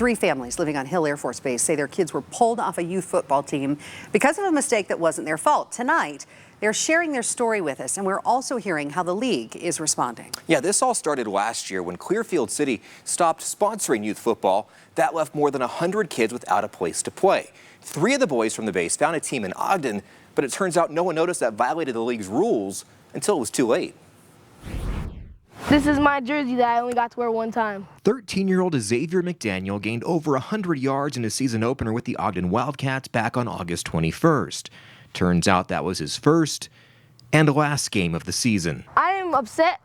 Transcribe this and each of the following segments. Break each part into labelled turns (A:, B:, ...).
A: 3 families living on Hill Air Force Base say their kids were pulled off a youth football team because of a mistake that wasn't their fault. Tonight, they're sharing their story with us, and we're also hearing how the league is responding.
B: Yeah, this all started last year when Clearfield City stopped sponsoring youth football. That left more than 100 kids without a place to play. 3 of the boys from the base found a team in Ogden, but it turns out no one noticed that violated the league's rules until it was too late.
C: This is my jersey that I only got to wear one time.
D: 13-year-old Xavier McDaniel gained over 100 yards in a season opener with the Ogden Wildcats back on August 21st. Turns out that was his first and last game of the season.
C: I am upset.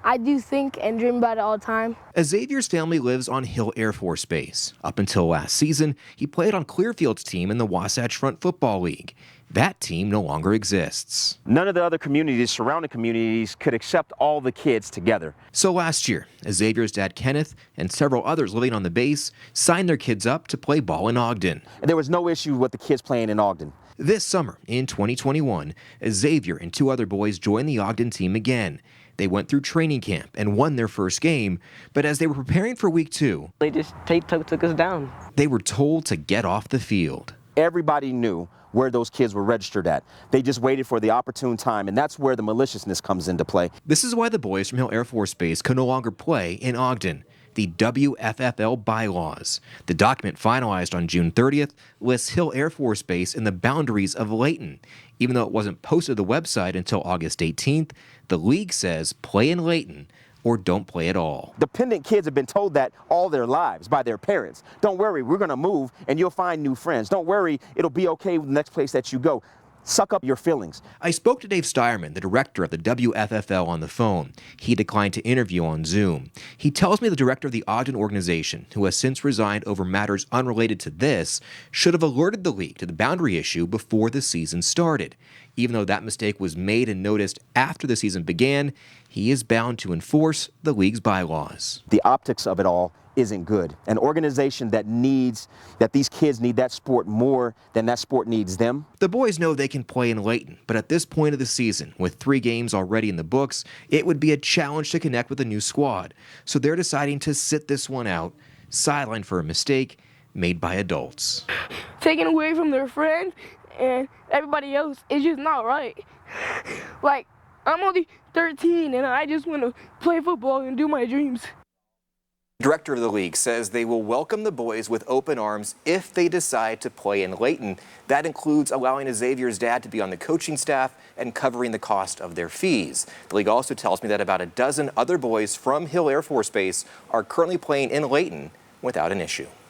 C: I do think and dream about it all the time.
D: Xavier's family lives on Hill Air Force Base. Up until last season, he played on Clearfield's team in the Wasatch Front Football League. That team no longer exists.
E: None of the other communities, surrounding communities, could accept all the kids together.
D: So last year, Xavier's dad Kenneth and several others living on the base signed their kids up to play ball in Ogden.
E: There was no issue with the kids playing in Ogden.
D: This summer, in 2021, Xavier and 2 other boys joined the Ogden team again. They went through training camp and won their first game, but as they were preparing for week 2,
F: they just took us down.
D: They were told to get off the field.
E: Everybody knew where those kids were registered at. They just waited for the opportune time, and that's where the maliciousness comes into play.
D: This is why the boys from Hill Air Force Base could no longer play in Ogden. The WFFL bylaws. The document finalized on June 30th lists Hill Air Force Base in the boundaries of Layton. Even though it wasn't posted to the website until August 18th, the league says play in Layton or don't play at all.
E: Dependent kids have been told that all their lives by their parents. Don't worry, we're going to move and you'll find new friends. Don't worry, it'll be okay with the next place that you go. Suck up your feelings.
D: I spoke to Dave Steierman, the director of the WFFL, on the phone. He declined to interview on Zoom. He tells me the director of the Ogden organization, who has since resigned over matters unrelated to this, should have alerted the league to the boundary issue before the season started. Even though that mistake was made and noticed after the season began, he is bound to enforce the league's bylaws.
E: The optics of it all isn't good. An organization that these kids need that sport more than that sport needs them.
D: The boys know they can play in Layton, but at this point of the season, with 3 games already in the books, it would be a challenge to connect with a new squad. So they're deciding to sit this one out, sidelined for a mistake made by adults.
C: Taken away from their friend and everybody else is just not right. Like, I'm only 13 and I just want to play football and do my dreams.
B: The director of the league says they will welcome the boys with open arms if they decide to play in Layton. That includes allowing Xavier's dad to be on the coaching staff and covering the cost of their fees. The league also tells me that about a dozen other boys from Hill Air Force Base are currently playing in Layton without an issue.